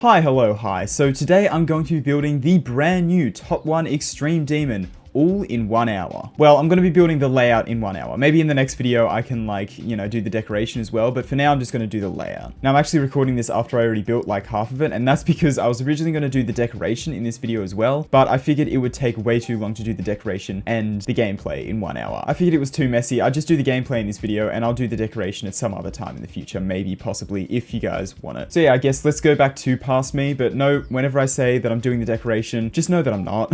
Hi, hello, hi. So today I'm going to be building the brand new Top 1 Extreme Demon, all in 1 hour. Well, I'm going to be building the layout in 1 hour. Maybe in the next video I can do the decoration as well, but for now I'm just going to do the layout. Now I'm actually recording this after I already built like half of it, and that's because I was originally going to do the decoration in this video as well, but I figured it would take way too long to do the decoration and the gameplay in 1 hour. I figured it was too messy. I'd just do the gameplay in this video and I'll do the decoration at some other time in the future, maybe, possibly, if you guys want it. So yeah, I guess let's go back to past me, but no, whenever I say that I'm doing the decoration, just know that I'm not.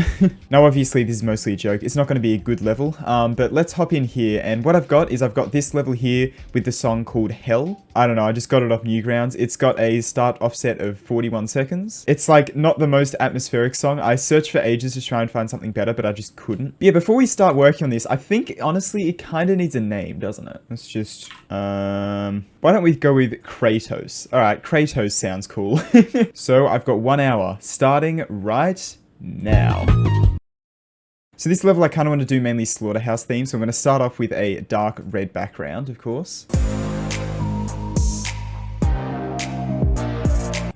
Now obviously this is mostly a joke. It's not going to be a good level, but let's hop in here, and what I've got is I've got this level here with the song called Hell. I don't know, I just got it off Newgrounds. It's got a start offset of 41 seconds. It's like not the most atmospheric song. I searched for ages to try and find something better, but I just couldn't. But yeah, before we start working on this, I think honestly it kind of needs a name, doesn't it? Let's just why don't we go with Kratos? All right, Kratos sounds cool. So I've got 1 hour starting right now. So this level I kind of want to do mainly Slaughterhouse theme, so I'm going to start off with a dark red background, of course.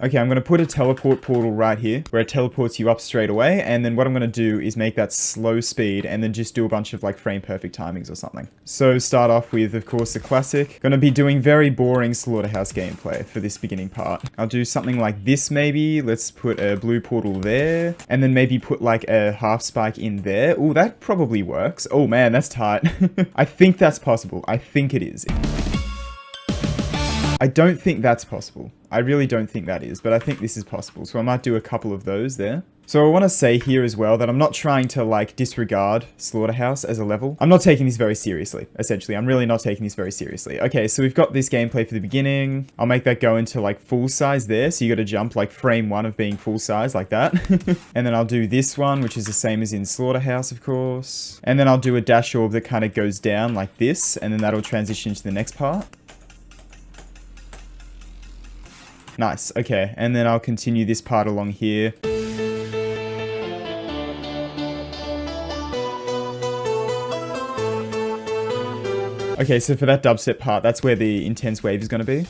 Okay, I'm going to put a teleport portal right here, where it teleports you up straight away, and then what I'm going to do is make that slow speed, and then just do a bunch of like frame perfect timings or something. So start off with, of course, the classic. Going to be doing very boring Slaughterhouse gameplay for this beginning part. I'll do something like this maybe. Let's put a blue portal there, and then maybe put like a half spike in there. Oh, that probably works. Oh man, that's tight. I think that's possible. I think it is. I don't think that's possible. I really don't think that is, but I think this is possible. So I might do a couple of those there. So I want to say here as well that I'm not trying to like disregard Slaughterhouse as a level. I'm not taking this very seriously, essentially. I'm really not taking this very seriously. Okay, so we've got this gameplay for the beginning. I'll make that go into like full size there. So you got to jump like frame 1 of being full size like that. And then I'll do this one, which is the same as in Slaughterhouse, of course. And then I'll do a dash orb that kind of goes down like this. And then that'll transition to the next part. Nice, okay, and then I'll continue this part along here. Okay, so for that dubstep part, that's where the intense wave is going to be.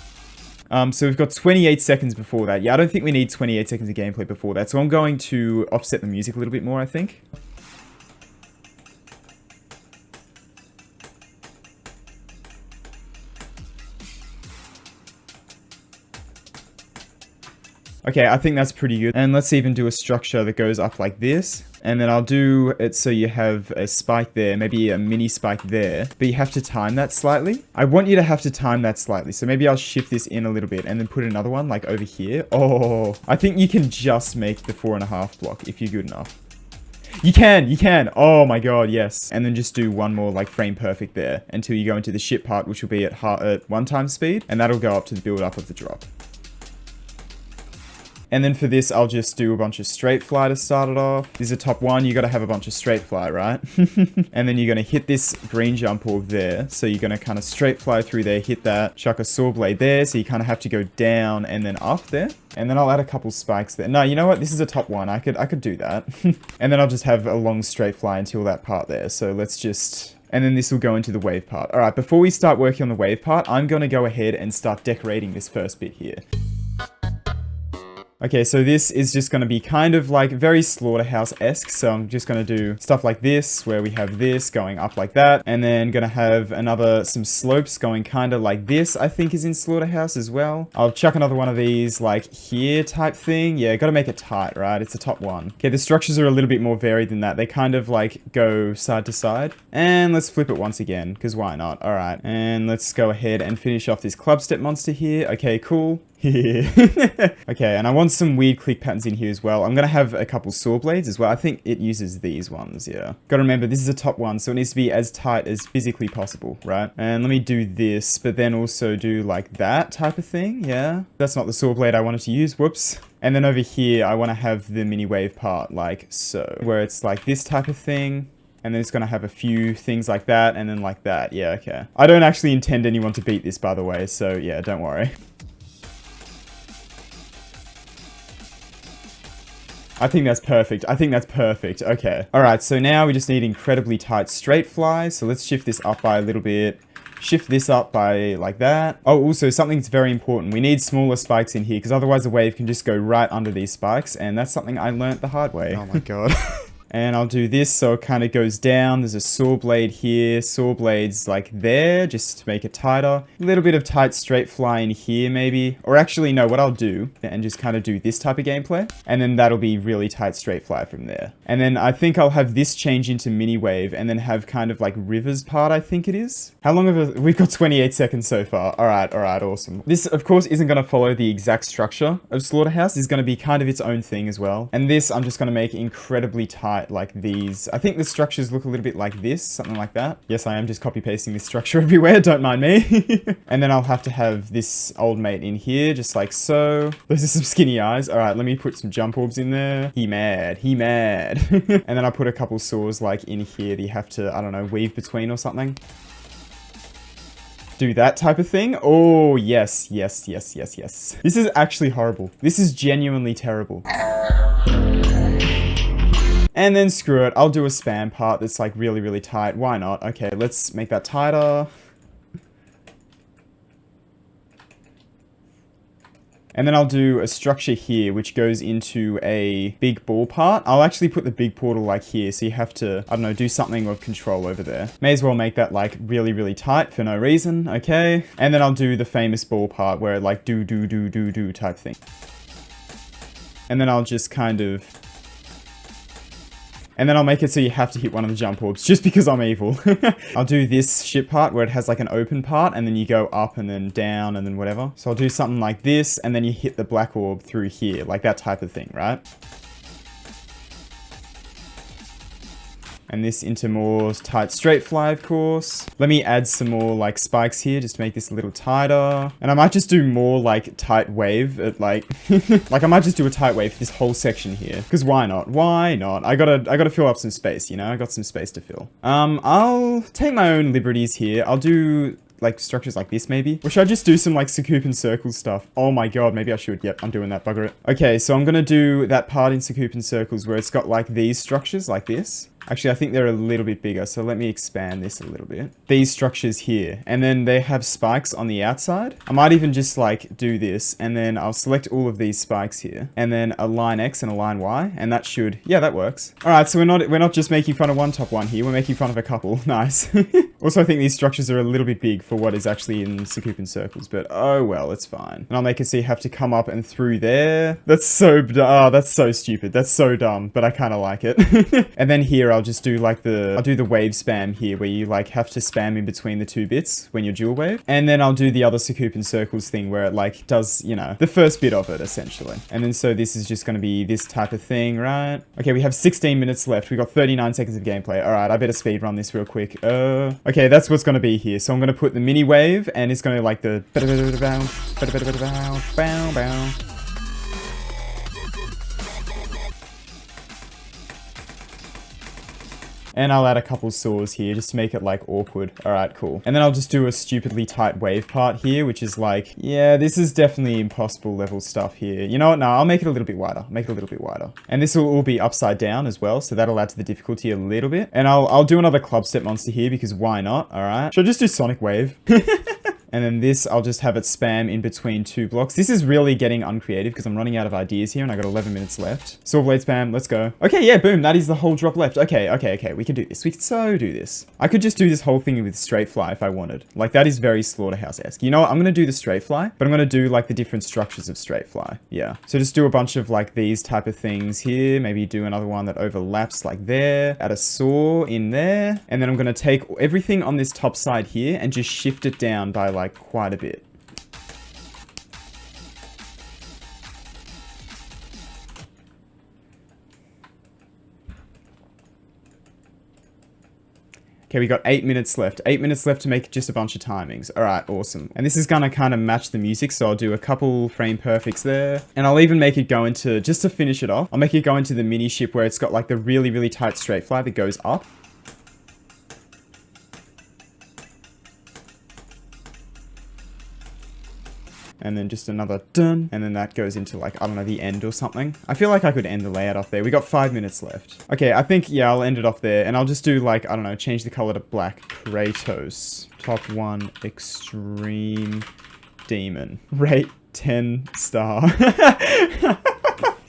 So we've got 28 seconds before that. Yeah, I don't think we need 28 seconds of gameplay before that, so I'm going to offset the music a little bit more, I think. Okay, I think that's pretty good. And let's even do a structure that goes up like this. And then I'll do it so you have a spike there, maybe a mini spike there. But you have to time that slightly. I want you to have to time that slightly. So maybe I'll shift this in a little bit and then put another one like over here. Oh, I think you can just make the 4.5 block if you're good enough. You can. Oh my god, yes. And then just do one more like frame perfect there until you go into the ship part, which will be at 1 time speed. And that'll go up to the build up of the drop. And then for this, I'll just do a bunch of straight fly to start it off. This is a top 1, you gotta have a bunch of straight fly, right? And then you're gonna hit this green jump orb there. So you're gonna kind of straight fly through there, hit that, chuck a saw blade there. So you kind of have to go down and then up there. And then I'll add a couple spikes there. No, you know what? This is a top 1. I could do that. And then I'll just have a long straight fly until that part there. So let's just... And then this will go into the wave part. All right, before we start working on the wave part, I'm gonna go ahead and start decorating this first bit here. Okay, so this is just going to be kind of like very Slaughterhouse-esque. So I'm just going to do stuff like this, where we have this going up like that. And then going to have some slopes going kind of like this, I think is in Slaughterhouse as well. I'll chuck another one of these like here type thing. Yeah, got to make it tight, right? It's a top 1. Okay, the structures are a little bit more varied than that. They kind of like go side to side. And let's flip it once again, because why not? All right, and let's go ahead and finish off this club step monster here. Okay, cool. Okay, and I want some weird click patterns in here as well. I'm going to have a couple saw blades as well. I think it uses these ones, yeah. Got to remember, this is a top 1, so it needs to be as tight as physically possible, right? And let me do this, but then also do like that type of thing, yeah. That's not the saw blade I wanted to use, whoops. And then over here, I want to have the mini wave part like so, where it's like this type of thing. And then it's going to have a few things like that, and then like that, yeah, okay. I don't actually intend anyone to beat this, by the way, so yeah, don't worry. I think that's perfect. Okay. All right, so now we just need incredibly tight straight fly. So let's shift this up by a little bit. shift this up by like that. Oh, also something's very important. We need smaller spikes in here because otherwise the wave can just go right under these spikes. And that's something I learnt the hard way. Oh my god. And I'll do this so it kind of goes down. There's a saw blade here, saw blades like there, just to make it tighter. A little bit of tight straight fly in here maybe. Or actually, no, what I'll do, and just kind of do this type of gameplay. And then that'll be really tight straight fly from there. And then I think I'll have this change into mini wave and then have kind of like rivers part, I think it is. How long have we've got 28 seconds so far. All right, awesome. This, of course, isn't going to follow the exact structure of Slaughterhouse. It's going to be kind of its own thing as well. And this, I'm just going to make incredibly tight like these. I think the structures look a little bit like this, something like that. Yes, I am just copy pasting this structure everywhere, don't mind me. And then I'll have to have this old mate in here, just like so. Those are some skinny eyes. All right, let me put some jump orbs in there. He mad. And then I'll put a couple saws like in here that you have to, I don't know, weave between or something. Do that type of thing. Oh, yes. This is actually horrible. This is genuinely terrible. And then screw it, I'll do a spam part that's like really tight. Why not? Okay, let's make that tighter. And then I'll do a structure here, which goes into a big ball part. I'll actually put the big portal like here, so you have to, I don't know, do something of control over there. May as well make that like really tight for no reason, okay? And then I'll do the famous ball part where it like do type thing. And then I'll just kind of... And then I'll make it so you have to hit one of the jump orbs, just because I'm evil. I'll do this ship part where it has like an open part, and then you go up and then down and then whatever. So I'll do something like this, and then you hit the black orb through here, like that type of thing, right? And this into more tight straight fly, of course. Let me add some more like spikes here just to make this a little tighter. And I might just do more like tight wave at like, like I might just do a tight wave for this whole section here. Because why not? Why not? I gotta fill up some space, you know? I got some space to fill. I'll take my own liberties here. I'll do like structures like this maybe. Or should I just do some like Sakup and Circles stuff? Oh my god, maybe I should. Yep, I'm doing that, bugger it. Okay, so I'm gonna do that part in Sakup and Circles where it's got like these structures like this. Actually, I think they're a little bit bigger, so let me expand this a little bit. These structures here, and then they have spikes on the outside. I might even just like do this, and then I'll select all of these spikes here, and then a line X and a line Y, and that should, yeah, that works. All right, so we're not just making fun of one top one here, we're making fun of a couple. Nice. Also, I think these structures are a little bit big for what is actually in Sakup and Circles, but oh well, it's fine. And I'll make it so you have to come up and through there. That's so, that's so stupid. That's so dumb, but I kind of like it. And then here, I'll just do like I'll do the wave spam here where you like have to spam in between the two bits when you're dual wave. And then I'll do the other Sakup and Circles thing where it like does, you know, the first bit of it essentially. And then so this is just going to be this type of thing, right? Okay, we have 16 minutes left. We got 39 seconds of gameplay. All right, I better speed run this real quick. Okay, that's what's going to be here. So I'm going to put the mini wave and it's going to like the and I'll add a couple saws here just to make it like awkward. All right, cool. And then I'll just do a stupidly tight wave part here, which is like, yeah, this is definitely impossible level stuff here. You know what? No, I'll make it a little bit wider. Make it a little bit wider. And this will all be upside down as well. So that'll add to the difficulty a little bit. And I'll do another club step monster here because why not? All right. Should I just do Sonic Wave? And then this, I'll just have it spam in between two blocks. This is really getting uncreative because I'm running out of ideas here and I got 11 minutes left. Saw blade spam, let's go. Okay, yeah, boom, that is the whole drop left. Okay, we can do this. We can so do this. I could just do this whole thing with straight fly if I wanted. Like, that is very Slaughterhouse-esque. You know what, I'm gonna do the straight fly, but I'm gonna do like the different structures of straight fly. Yeah, so just do a bunch of like these type of things here. Maybe do another one that overlaps like there. Add a saw in there. And then I'm gonna take everything on this top side here and just shift it down by like quite a bit. Okay, we got 8 minutes left. 8 minutes left to make just a bunch of timings. All right, awesome. And this is gonna kind of match the music, so I'll do a couple frame perfects there. And I'll even make it go into, just to finish it off, I'll make it go into the mini ship where it's got like the really tight straight fly that goes up. And then just another dun. And then that goes into like, I don't know, the end or something. I feel like I could end the layout off there. We got 5 minutes left. Okay, I think, yeah, I'll end it off there. And I'll just do like, I don't know, change the color to black. Kratos. Top 1 extreme demon. Rate 10 star.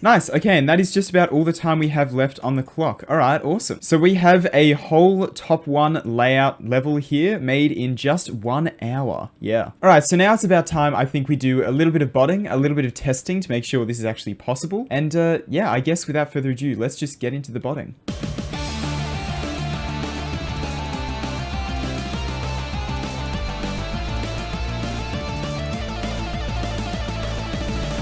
Nice, okay, and that is just about all the time we have left on the clock. Alright, awesome. So we have a whole top 1 layout level here made in just 1 hour. Yeah. Alright, so now it's about time I think we do a little bit of botting, a little bit of testing to make sure this is actually possible. And yeah, I guess without further ado, let's just get into the botting.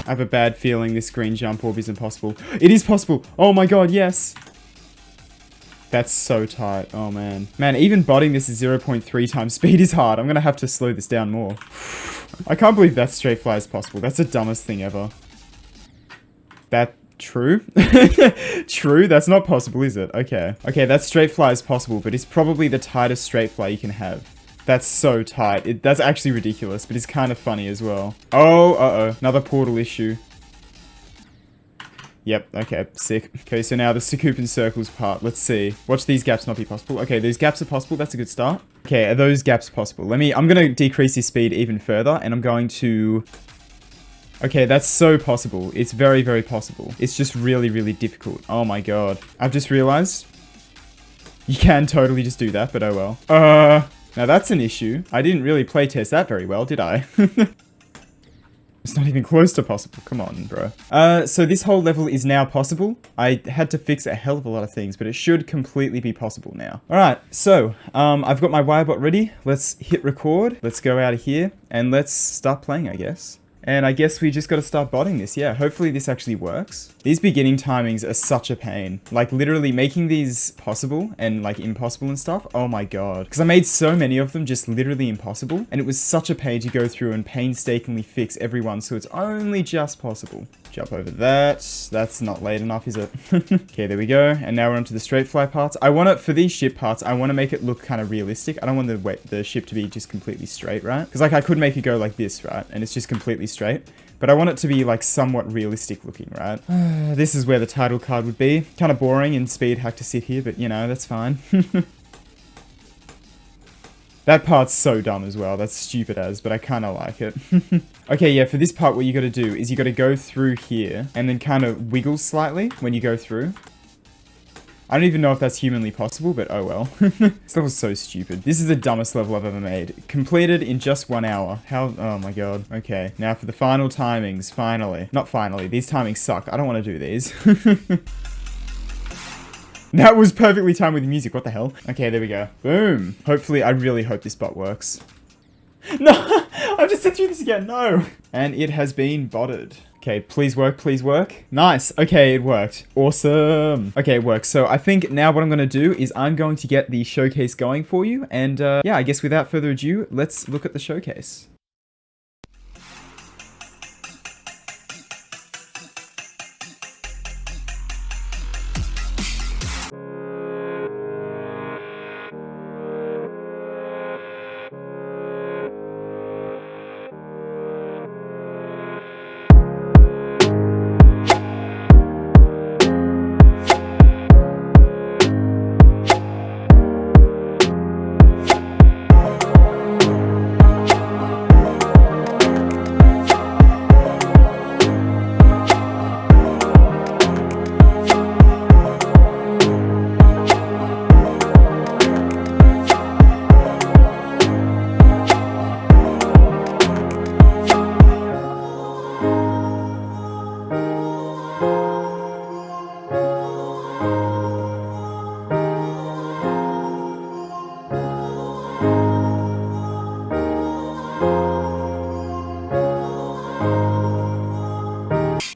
I have a bad feeling this green jump orb isn't possible. It is possible! Oh my god, yes! That's so tight. Oh man. Man, even botting this is 0.3 times speed is hard. I'm gonna have to slow this down more. I can't believe that straight fly is possible. That's the dumbest thing ever. That... True? True? That's not possible, is it? Okay. Okay, that straight fly is possible, but it's probably the tightest straight fly you can have. That's so tight. That's actually ridiculous, but it's kind of funny as well. Oh, uh-oh. Another portal issue. Yep, okay, sick. Okay, so now the Sakupin circles part. Let's see. Watch these gaps not be possible. Okay, these gaps are possible. That's a good start. Okay, are those gaps possible? I'm gonna decrease this speed even further, and I'm going to... Okay, that's so possible. It's very, very possible. It's just really, really difficult. Oh my god. I've just realized you can totally just do that, but oh well. Now that's an issue. I didn't really playtest that very well, did I? It's not even close to possible. Come on, bro. So this whole level is now possible. I had to fix a hell of a lot of things, but it should completely be possible now. All right, so I've got my wirebot ready. Let's hit record. Let's go out of here and let's start playing, I guess. And I guess we just got to start botting this. Yeah, hopefully this actually works. These beginning timings are such a pain. Like literally making these possible and like impossible and stuff. Oh my god. Because I made so many of them just literally impossible. And it was such a pain to go through and painstakingly fix every one. So it's only just possible. Jump over that. That's not late enough, is it? Okay, there we go. And now we're onto the straight fly parts. I want it, for these ship parts, I want to make it look kind of realistic. I don't want the ship to be just completely straight, right? Because like I could make it go like this, right? And it's just completely straight. But I want it to be like somewhat realistic looking, right? This is where the title card would be. Kind of boring and speed hack to sit here, but you know, that's fine. That part's so dumb as well. That's stupid as, but I kind of like it. Okay, yeah, for this part, what you got to do is you got to go through here and then kind of wiggle slightly when you go through. I don't even know if that's humanly possible, but oh well. This level's so stupid. This is the dumbest level I've ever made. Completed in just 1 hour. How? Oh my god. Okay, now for the final timings, finally. Not finally, these timings suck. I don't want to do these. That was perfectly timed with the music, what the hell? Okay, there we go. Boom. Hopefully, I really hope this bot works. No! I've just sent through this again, no! And it has been botted. Okay, please work, please work. Nice, okay, it worked. Awesome. Okay, it works. So I think now what I'm gonna do is I'm going to get the showcase going for you. And yeah, I guess without further ado, let's look at the showcase.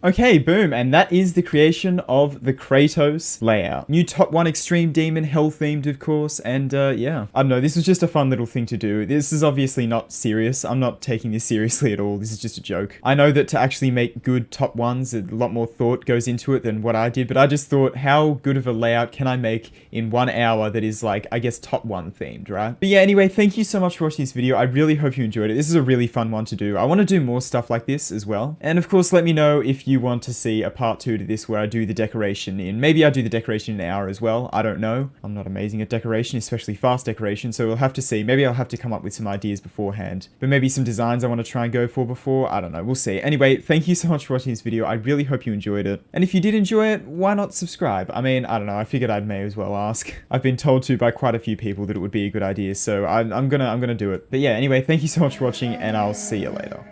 Okay, boom, and that is the creation of the Kratos layout. New top 1 extreme demon, hell themed of course, and yeah. I don't know, this was just a fun little thing to do. This is obviously not serious. I'm not taking this seriously at all. This is just a joke. I know that to actually make good top 1s, a lot more thought goes into it than what I did, but I just thought, how good of a layout can I make in 1 hour that is like, I guess, top 1 themed, right? But yeah, anyway, thank you so much for watching this video. I really hope you enjoyed it. This is a really fun one to do. I want to do more stuff like this as well. And of course, let me know if you want to see a part 2 to this where I do the decoration in, maybe I do the decoration in an hour as well. I don't know. I'm not amazing at decoration, especially fast decoration, so we'll have to see. Maybe I'll have to come up with some ideas beforehand, but maybe some designs I want to try and go for before. I don't know. We'll see. Anyway, thank you so much for watching this video. I really hope you enjoyed it. And if you did enjoy it, why not subscribe? I mean, I don't know. I figured I may as well ask. I've been told to by quite a few people that it would be a good idea, so I'm gonna do it. But yeah, anyway, thank you so much for watching, and I'll see you later.